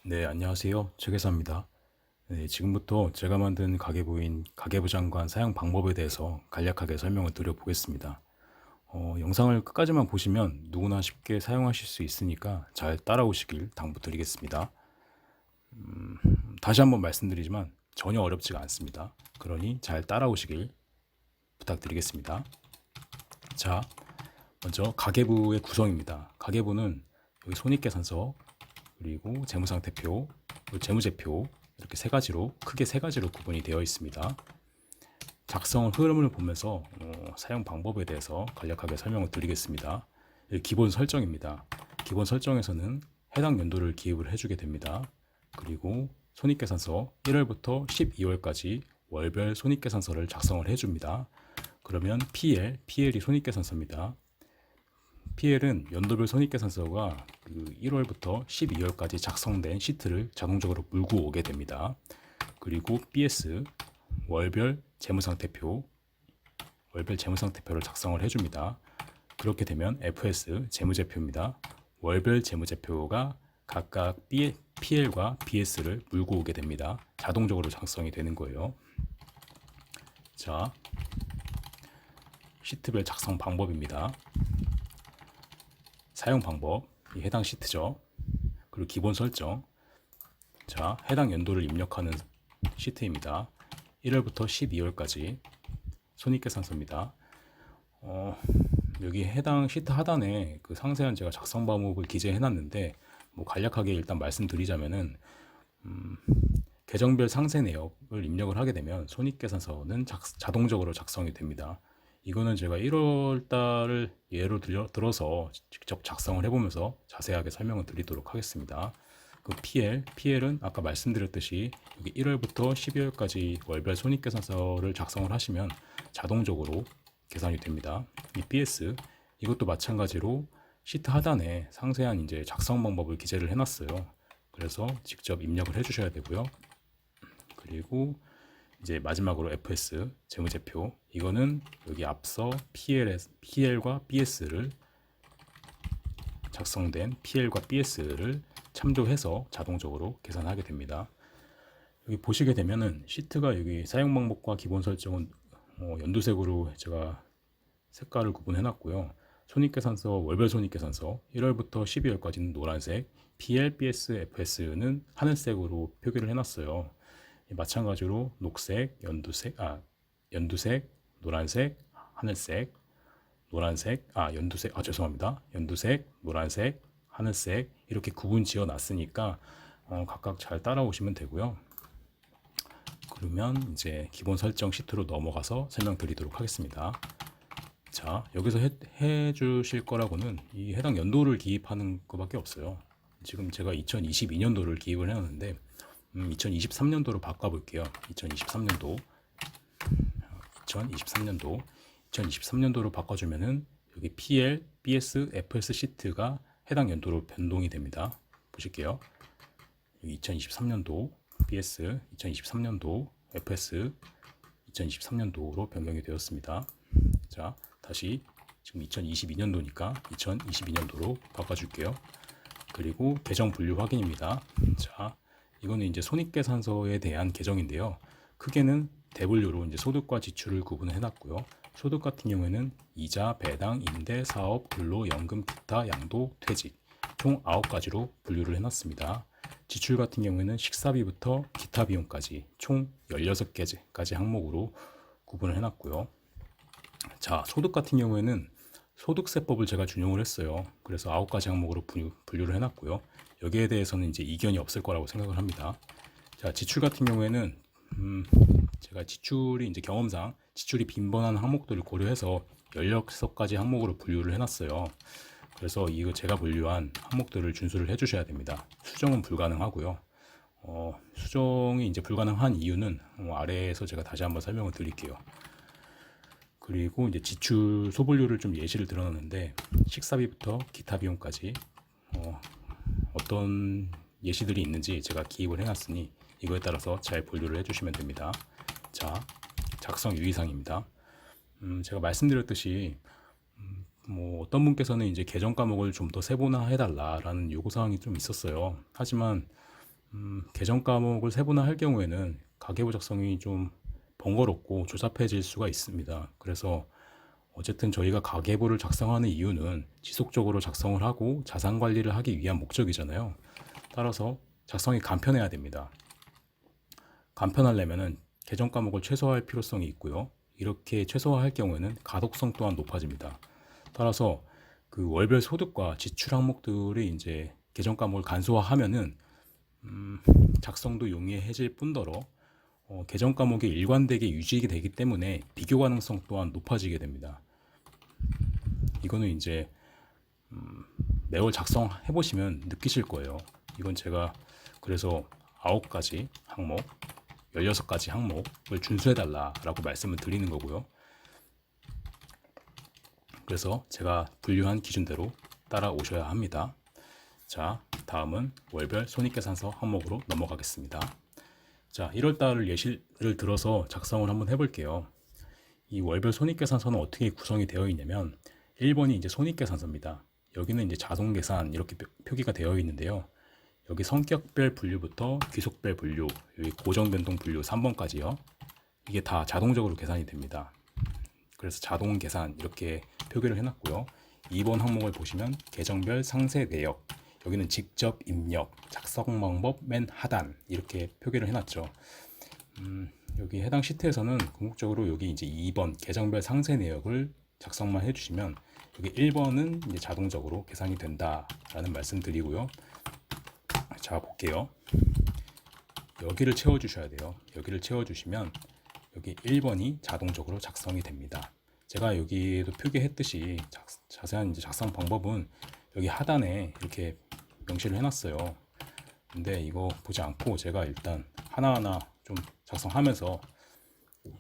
네, 안녕하세요. 최계사입니다. 네, 지금부터 제가 만든 가계부인 가계부장관 사용 방법에 대해서 간략하게 설명을 드려보겠습니다. 영상을 끝까지만 보시면 누구나 쉽게 사용하실 수 있으니까 잘 따라오시길 당부드리겠습니다. 다시 한번 말씀드리지만 전혀 어렵지가 않습니다. 그러니 잘 따라오시길 부탁드리겠습니다. 자, 먼저 가계부의 구성입니다. 가계부는 여기 손익계산서, 그리고 재무상태표, 그리고 재무제표 이렇게 세 가지로 크게 세 가지로 구분이 되어 있습니다. 작성 흐름을 보면서 사용 방법에 대해서 간략하게 설명을 드리겠습니다. 기본 설정입니다. 기본 설정에서는 해당 연도를 기입을 해주게 됩니다. 그리고 손익계산서 1월부터 12월까지 월별 손익계산서를 작성을 해줍니다. 그러면 PL이 손익계산서입니다. PL은 연도별 손익계산서가 1월부터 12월까지 작성된 시트를 자동적으로 물고 오게 됩니다. 그리고 BS, 월별 재무상태표를 작성을 해줍니다. 그렇게 되면 FS, 재무제표입니다. 월별 재무제표가 각각 PL과 BS를 물고 오게 됩니다. 자동적으로 작성이 되는 거예요. 자, 시트별 작성 방법입니다. 사용 방법, 해당 시트죠. 그리고 기본 설정. 자, 해당 연도를 입력하는 시트입니다. 1월부터 12월까지 손익계산서입니다. 여기 해당 시트 하단에 그 상세한 제가 작성 방법을 기재해 놨는데 뭐 간략하게 일단 말씀드리자면은 계정별 상세 내역을 입력을 하게 되면 손익계산서는 자동적으로 작성이 됩니다. 이거는 제가 1월 달을 예로 들어서 직접 작성을 해보면서 자세하게 설명을 드리도록 하겠습니다. 그 PL은 아까 말씀드렸듯이 여기 1월부터 12월까지 월별 손익계산서를 작성을 하시면 자동적으로 계산이 됩니다. 이 BS 이것도 마찬가지로 시트 하단에 상세한 이제 작성 방법을 기재를 해놨어요. 그래서 직접 입력을 해주셔야 되고요. 그리고 이제 마지막으로 FS 재무제표 이거는 여기 앞서 PL과 BS를 작성된 PL과 BS를 참조해서 자동적으로 계산하게 됩니다. 여기 보시게 되면은 시트가 여기 사용 방법과 기본 설정은 연두색으로 제가 색깔을 구분해 놨고요. 손익계산서 월별 손익계산서 1월부터 12월까지는 노란색, PL, BS, FS는 하늘색으로 표기를 해놨어요. 마찬가지로 녹색, 연두색, 노란색, 하늘색, 노란색, 죄송합니다. 연두색, 노란색, 하늘색 이렇게 구분 지어 놨으니까 각각 잘 따라오시면 되고요. 그러면 이제 기본 설정 시트로 넘어가서 설명드리도록 하겠습니다. 자, 여기서 해 주실 거라고는 이 해당 연도를 기입하는 것밖에 없어요. 지금 제가 2022년도를 기입을 해놨는데 2023년도로 바꿔볼게요. 2023년도로 바꿔주면은 여기 PL, BS, FS 시트가 해당 연도로 변동이 됩니다. 보실게요. 여기 2023년도 BS, 2023년도 FS, 2023년도로 변경이 되었습니다. 자, 다시 지금 2022년도니까 2022년도로 바꿔줄게요. 그리고 계정 분류 확인입니다. 자, 이거는 이제 손익계산서에 대한 계정인데요. 크게는 대분류로 이제 소득과 지출을 구분해 놨고요. 소득 같은 경우에는 이자, 배당, 임대, 사업, 근로, 연금, 기타, 양도, 퇴직 총 9가지로 분류를 해놨습니다. 지출 같은 경우에는 식사비부터 기타 비용까지 총 16개까지 항목으로 구분을 해놨고요. 자, 소득 같은 경우에는 소득세법을 제가 준용을 했어요. 그래서 9가지 항목으로 분류를 해놨고요. 여기에 대해서는 이제 이견이 없을 거라고 생각을 합니다. 자, 지출 같은 경우에는 제가 지출이 이제 경험상 지출이 빈번한 항목들을 고려해서 16가지 항목으로 분류를 해놨어요. 그래서 이거 제가 분류한 항목들을 준수를 해주셔야 됩니다. 수정은 불가능하고요. 수정이 이제 불가능한 이유는 아래에서 제가 다시 한번 설명을 드릴게요. 그리고 이제 지출 소분류를 좀 예시를 들어놨는데 식사비부터 기타 비용까지 어떤 예시들이 있는지 제가 기입을 해놨으니 이거에 따라서 잘 분류를 해주시면 됩니다. 자, 작성 유의사항입니다. 제가 말씀드렸듯이 뭐 어떤 분께서는 이제 계정 과목을 좀 더 세분화해달라라는 요구사항이 좀 있었어요. 하지만 계정 과목을 세분화할 경우에는 가계부 작성이 좀 번거롭고 조잡해질 수가 있습니다. 그래서 어쨌든 저희가 가계부를 작성하는 이유는 지속적으로 작성을 하고 자산 관리를 하기 위한 목적이잖아요. 따라서 작성이 간편해야 됩니다. 간편하려면은 계정 과목을 최소화할 필요성이 있고요. 이렇게 최소화할 경우에는 가독성 또한 높아집니다. 따라서 그 월별 소득과 지출 항목들이 이제 계정 과목을 간소화하면은 작성도 용이해질 뿐더러 계정 과목이 일관되게 유지가 되기 때문에 비교 가능성 또한 높아지게 됩니다. 이거는 이제 매월 작성해 보시면 느끼실 거예요. 이건 제가 그래서 9가지 항목, 16가지 항목을 준수해 달라라고 말씀을 드리는 거고요. 그래서 제가 분류한 기준대로 따라오셔야 합니다. 자, 다음은 월별 손익계산서 항목으로 넘어가겠습니다. 자, 1월달을 예시를 들어서 작성을 한번 해볼게요. 이 월별 손익계산서는 어떻게 구성이 되어 있냐면 1번이 이제 손익계산서입니다. 여기는 이제 자동계산 이렇게 표기가 되어 있는데요. 여기 성격별 분류부터 귀속별 분류, 여기 고정변동 분류 3번까지요. 이게 다 자동적으로 계산이 됩니다. 그래서 자동 계산 이렇게 표기를 해놨고요. 2번 항목을 보시면 계정별 상세 내역, 여기는 직접 입력, 작성 방법 맨 하단 이렇게 표기를 해놨죠. 여기 해당 시트에서는 궁극적으로 여기 이제 2번 계정별 상세 내역을 작성만 해주시면 여기 1번은 이제 자동적으로 계산이 된다라는 말씀드리고요. 자, 볼게요. 여기를 채워주셔야 돼요. 여기를 채워주시면 여기 1번이 자동적으로 작성이 됩니다. 제가 여기에도 표기했듯이 자세한 이제 작성 방법은 여기 하단에 이렇게 명시를 해놨어요. 근데 이거 보지 않고 제가 일단 하나하나 좀 작성하면서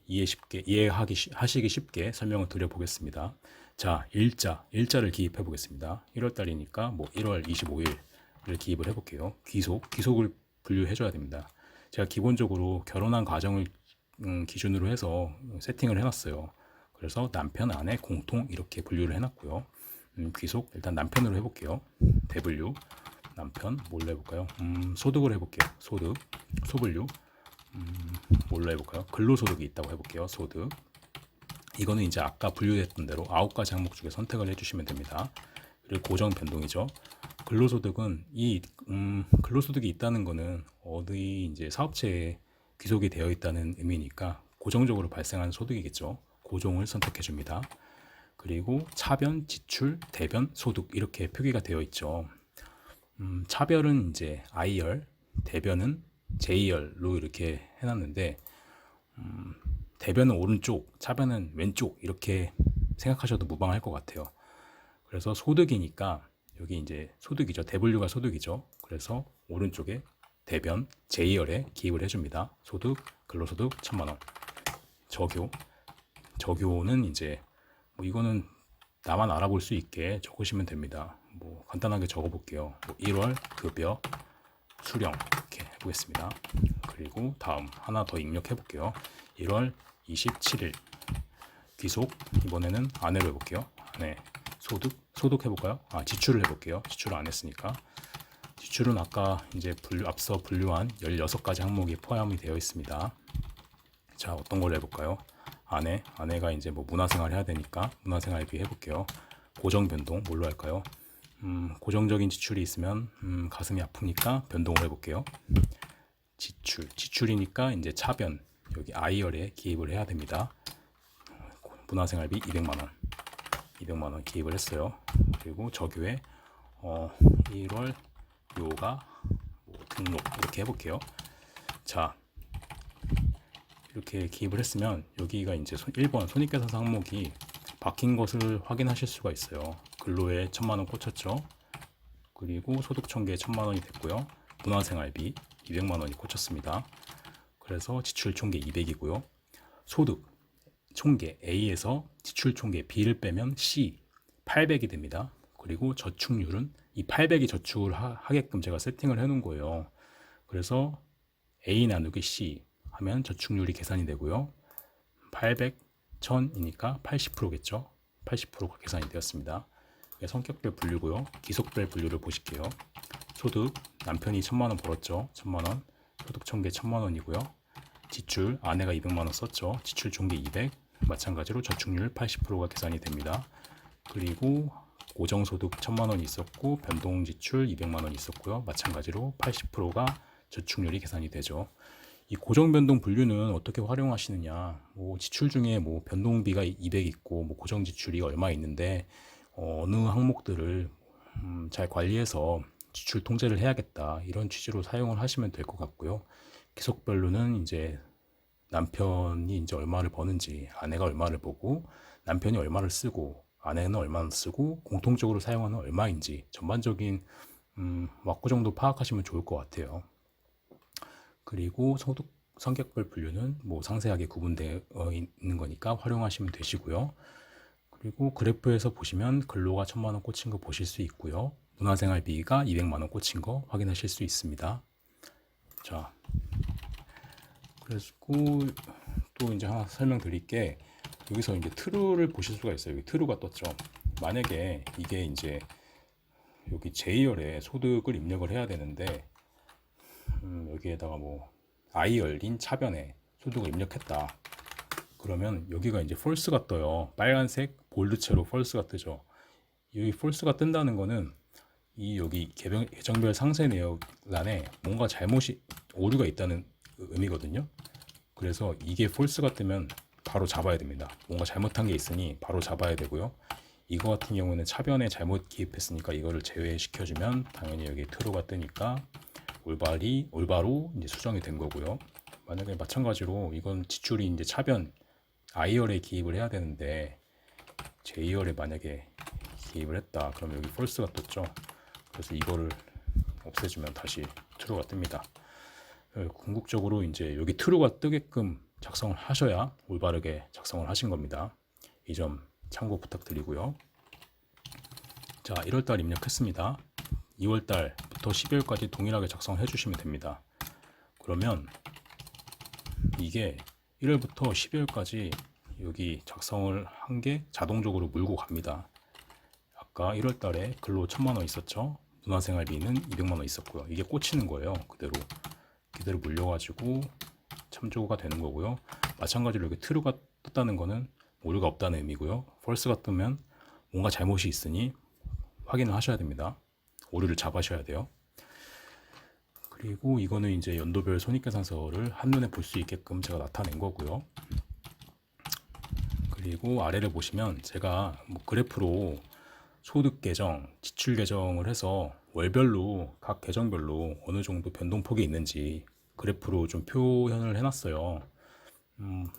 이해하시기 쉽게 설명을 드려보겠습니다. 자, 일자를 기입해 보겠습니다. 1월달이니까 뭐 1월 25일을 기입을 해볼게요. 귀속을 분류해 줘야 됩니다. 제가 기본적으로 결혼한 가정을 기준으로 해서 세팅을 해놨어요. 그래서 남편, 아내, 공통 이렇게 분류를 해놨고요. 귀속 일단 남편으로 해볼게요. 대분류 남편 뭘로 해볼까요? 소득을 해볼게요. 소분류 뭘로 해볼까요? 근로소득이 있다고 해볼게요. 소득 이거는 이제 아까 분류했던 대로 9가지 항목 중에 선택을 해주시면 됩니다. 그리고 고정 변동이죠. 근로소득은 이 근로소득이 있다는 거는 어디 이제 사업체에 귀속이 되어 있다는 의미니까 고정적으로 발생하는 소득이겠죠. 고종을 선택해 줍니다. 그리고 차변, 지출, 대변, 소득 이렇게 표기가 되어 있죠. 차별은 이제 I열, 대변은 J열로 이렇게 해놨는데 대변은 오른쪽, 차변은 왼쪽 이렇게 생각하셔도 무방할 것 같아요. 그래서 소득이니까 여기 이제 소득이죠. 대분류가 소득이죠. 그래서 오른쪽에 대변 J열에 기입을 해줍니다. 소득, 근로소득 1,000만 원. 저교는 이제 뭐 이거는 나만 알아볼 수 있게 적으시면 됩니다. 뭐 간단하게 적어볼게요. 뭐 1월 급여 수령 이렇게 해보겠습니다. 그리고 다음 하나 더 입력해볼게요. 1월 27일 귀속 이번에는 아내로 해볼게요. 아내 소득 해볼까요? 지출을 해볼게요. 지출을 안 했으니까 지출은 아까 이제 앞서 분류한 16가지 항목이 포함이 되어 있습니다. 자, 어떤 걸 해볼까요? 아내가 이제 뭐 문화생활 해야 되니까 문화생활비 해볼게요. 고정 변동 뭘로 할까요? 고정적인 지출이 있으면 가슴이 아프니까 변동을 해볼게요. 지출이니까 이제 차변 여기 I열에 기입을 해야 됩니다. 문화생활비 200만 원 기입을 했어요. 그리고 저교에 1월 요가 뭐 등록 이렇게 해볼게요. 자, 이렇게 기입을 했으면 여기가 이제 1번 손익계산서 항목이 바뀐 것을 확인하실 수가 있어요. 근로에 1,000만 원 꽂혔죠. 그리고 소득 1,000개에 1,000만 원이 됐고요. 문화생활비 200만 원이 꽂혔습니다. 그래서 지출 총계 200이고요. 소득 총계 A에서 지출 총계 B를 빼면 C 800이 됩니다. 그리고 저축률은 이 800이 저축을 하게끔 제가 세팅을 해놓은 거예요. 그래서 A 나누기 C 하면 저축률이 계산이 되고요. 800, 1000이니까 80%겠죠. 80%가 계산이 되었습니다. 성격별 분류고요. 기속별 분류를 보실게요. 소득 남편이 1,000만 원 벌었죠. 1,000만 원. 소득 총계 1,000만 원이고요. 지출 아내가 200만 원 썼죠. 지출 총계 200. 마찬가지로 저축률 80%가 계산이 됩니다. 그리고 고정소득 1,000만 원이 있었고 변동 지출 200만 원이 있었고요. 마찬가지로 80%가 저축률이 계산이 되죠. 이 고정 변동 분류는 어떻게 활용하시느냐? 뭐 지출 중에 뭐 변동비가 200 있고 뭐 고정 지출이 얼마 있는데 어느 항목들을 잘 관리해서 지출 통제를 해야겠다 이런 취지로 사용을 하시면 될 것 같고요. 기속별로는 이제 남편이 이제 얼마를 버는지 아내가 얼마를 보고 남편이 얼마를 쓰고 아내는 얼마나 쓰고 공통적으로 사용하는 얼마인지 전반적인 왁구 정도 파악하시면 좋을 것 같아요. 그리고 소득 성격별 분류는 뭐 상세하게 구분되어 있는 거니까 활용하시면 되시고요. 그리고 그래프에서 보시면 근로가 1,000만 원 꽂힌 거 보실 수 있고요. 문화생활비가 200만 원 꽂힌 거 확인하실 수 있습니다. 자, 그리고 또 이제 하나 설명드릴게. 여기서 이제 트루를 보실 수가 있어요. 여기 트루가 떴죠. 만약에 이게 이제 여기 J열에 소득을 입력을 해야 되는데 여기에다가 뭐 I 열린 차변에 소득을 입력했다. 그러면 여기가 이제 false가 떠요. 빨간색 볼드체로 false가 뜨죠. 여기 false가 뜬다는 거는 이 여기 계정별 상세 내역란에 뭔가 잘못이 오류가 있다는 의미거든요. 그래서 이게 false가 뜨면 바로 잡아야 됩니다. 뭔가 잘못한 게 있으니 바로 잡아야 되고요. 이거 같은 경우는 차변에 잘못 기입했으니까 이거를 제외시켜주면 당연히 여기 true가 뜨니까 올바로 이제 수정이 된 거고요. 만약에 마찬가지로 이건 지출이 이제 차변 I열에 기입을 해야 되는데 J열에 만약에 기입을 했다. 그럼 여기 false가 떴죠. 그래서 이거를 없애주면 다시 true가 뜹니다. 궁극적으로 이제 여기 true가 뜨게끔 작성을 하셔야 올바르게 작성을 하신 겁니다. 이 점 참고 부탁드리고요. 자, 1월달 입력했습니다. 2월달부터 12월까지 동일하게 작성을 해주시면 됩니다. 그러면 이게 1월부터 12월까지 여기 작성을 한 게 자동적으로 물고 갑니다. 아까 1월달에 근로 1,000만 원 있었죠. 문화생활비는 200만 원 있었고요. 이게 꽂히는 거예요. 그대로 물려가지고 참조가 되는 거고요. 마찬가지로 여기 true가 떴다는 거는 오류가 없다는 의미고요. false가 뜨면 뭔가 잘못이 있으니 확인을 하셔야 됩니다. 오류를 잡으셔야 돼요. 그리고 이거는 이제 연도별 손익계산서를 한눈에 볼 수 있게끔 제가 나타낸 거고요. 그리고 아래를 보시면 제가 뭐 그래프로 소득 계정, 지출 계정을 해서 월별로 각 계정별로 어느 정도 변동폭이 있는지 그래프로 좀 표현을 해놨어요.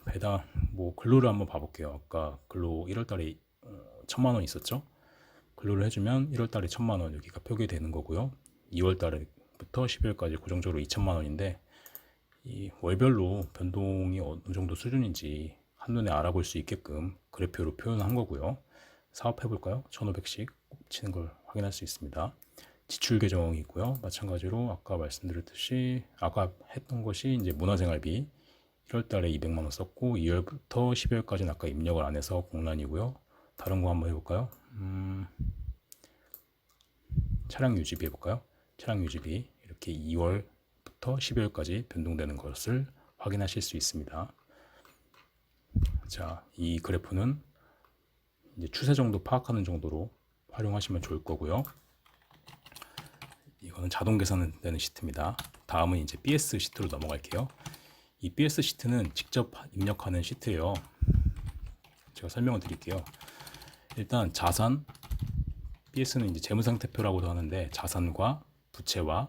배당 뭐 근로를 한번 봐볼게요. 아까 근로 1월달에 1,000만 원 있었죠. 근로를 해주면 1월달에 1,000만 원 여기가 표기되는 거고요. 2월달부터 12월까지 고정적으로 2,000만 원인데 이 월별로 변동이 어느 정도 수준인지 한눈에 알아볼 수 있게끔 그래프로 표현한 거고요. 사업해볼까요? 1,500씩 꽂히는 걸 확인할 수 있습니다. 지출 계정이 있고요. 마찬가지로 아까 말씀드렸듯이 아까 했던 것이 이제 문화생활비 1월달에 200만 원 썼고 2월부터 12월까지는 아까 입력을 안 해서 공란이고요. 다른 거 한번 해볼까요? 차량 유지비 해볼까요? 차량 유지비 이렇게 2월부터 12월까지 변동되는 것을 확인하실 수 있습니다. 자, 이 그래프는 이제 추세 정도 파악하는 정도로 활용하시면 좋을 거고요. 이거는 자동 계산되는 시트입니다. 다음은 이제 BS 시트로 넘어갈게요. 이 BS 시트는 직접 입력하는 시트예요. 제가 설명을 드릴게요. 일단 자산, BS는 이제 재무상태표라고도 하는데 자산과 부채와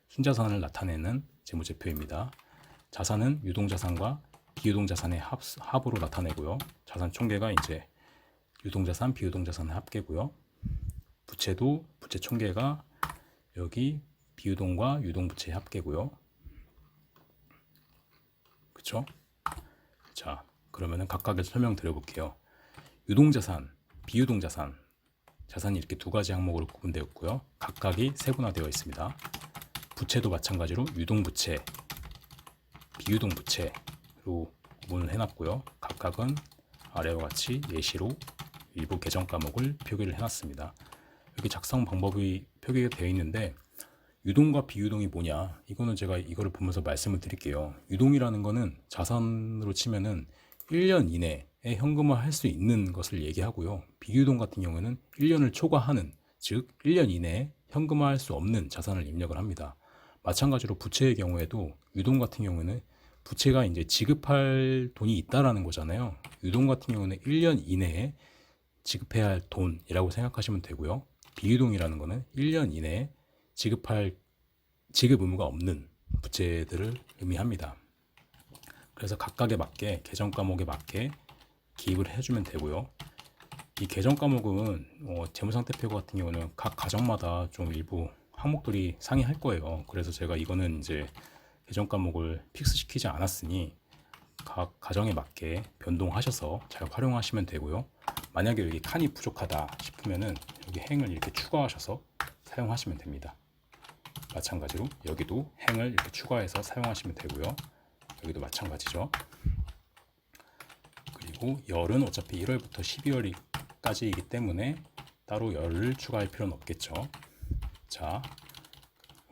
순자산을 나타내는 재무제표입니다. 자산은 유동자산과 비유동자산의 합으로 나타내고요. 자산 총계가 이제 유동자산, 비유동자산의 합계고요. 부채도 부채 총계가 여기 비유동과 유동부채의 합계고요. 그쵸? 자, 그러면은 각각의 설명 드려볼게요. 유동자산, 비유동자산, 자산이 이렇게 두 가지 항목으로 구분되었고요. 각각이 세분화되어 있습니다. 부채도 마찬가지로 유동부채, 비유동부채로 구분을 해놨고요. 각각은 아래와 같이 예시로 일부 계정 과목을 표기를 해놨습니다. 여기 작성 방법이 표기가 되어 있는데 유동과 비유동이 뭐냐? 이거는 제가 이거를 보면서 말씀을 드릴게요. 유동이라는 거는 자산으로 치면은 1년 이내에 현금화 할 수 있는 것을 얘기하고요. 비유동 같은 경우에는 1년을 초과하는, 즉 1년 이내에 현금화할 수 없는 자산을 입력을 합니다. 마찬가지로 부채의 경우에도 유동 같은 경우에는 부채가 이제 지급할 돈이 있다라는 거잖아요. 유동 같은 경우는 1년 이내에 지급해야 할 돈이라고 생각하시면 되고요. 비유동이라는 거는 1년 이내에 지급 의무가 없는 부채들을 의미합니다. 그래서 각각에 맞게 계정 과목에 맞게 기입을 해주면 되고요. 이 계정 과목은 재무상태표 같은 경우는 각 가정마다 좀 일부 항목들이 상이할 거예요. 그래서 제가 이거는 이제 계정 과목을 픽스 시키지 않았으니 각 가정에 맞게 변동하셔서 잘 활용하시면 되고요. 만약에 여기 칸이 부족하다 싶으면은 여기 행을 이렇게 추가하셔서 사용하시면 됩니다. 마찬가지로 여기도 행을 이렇게 추가해서 사용하시면 되고요. 여기도 마찬가지죠. 그리고 열은 어차피 1월부터 12월까지이기 때문에 따로 열을 추가할 필요는 없겠죠. 자,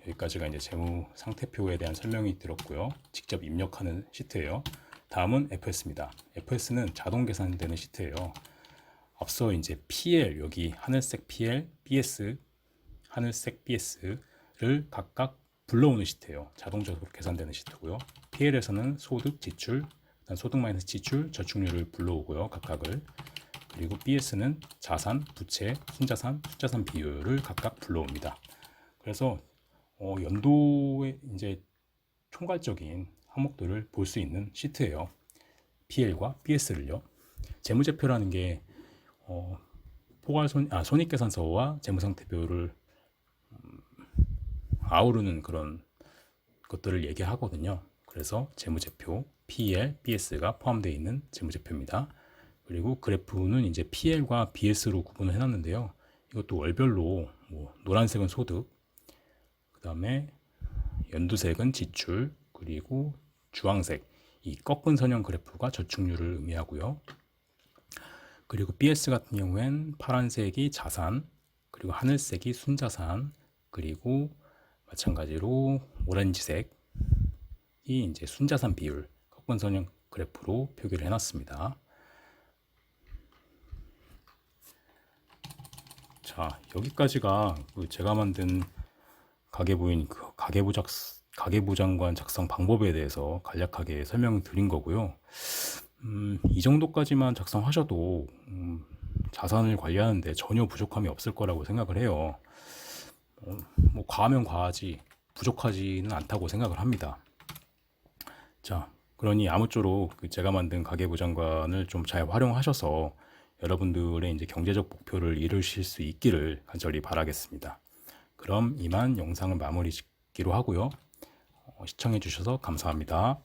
여기까지가 이제 재무 상태표에 대한 설명이 들었고요. 직접 입력하는 시트예요. 다음은 FS입니다. FS는 자동 계산되는 시트예요. 앞서 이제 PL, 여기 하늘색 PL, BS, 하늘색 BS를 각각 불러오는 시트예요. 자동적으로 계산되는 시트고요. PL에서는 소득, 지출, 소득 마이너스 지출, 저축률을 불러오고요. 각각을. 그리고 BS는 자산, 부채, 순자산, 순자산 비율을 각각 불러옵니다. 그래서 연도의 이제 총괄적인 항목들을 볼 수 있는 시트예요. PL과 BS를요. 재무제표라는 게 손익계산서와 재무상태표를 아우르는 그런 것들을 얘기하거든요. 그래서 재무제표 PL, BS가 포함되어 있는 재무제표입니다. 그리고 그래프는 이제 PL과 BS로 구분을 해놨는데요. 이것도 월별로 노란색은 소득, 그 다음에 연두색은 지출, 그리고 주황색 이 꺾은 선형 그래프가 저축률을 의미하고요. 그리고 BS 같은 경우엔 파란색이 자산, 그리고 하늘색이 순자산, 그리고 마찬가지로 오렌지색이 이제 순자산 비율 꺾은 선형 그래프로 표기를 해놨습니다. 자, 여기까지가 제가 만든 가계부인 가계부장관 작성 방법에 대해서 간략하게 설명을 드린 거고요. 이 정도까지만 작성하셔도 자산을 관리하는데 전혀 부족함이 없을 거라고 생각을 해요. 과하면 과하지 부족하지는 않다고 생각을 합니다. 자, 그러니 아무쪼록 제가 만든 가계부장관을 좀 잘 활용하셔서 여러분들의 이제 경제적 목표를 이루실 수 있기를 간절히 바라겠습니다. 그럼 이만 영상을 마무리 짓기로 하고요. 시청해 주셔서 감사합니다.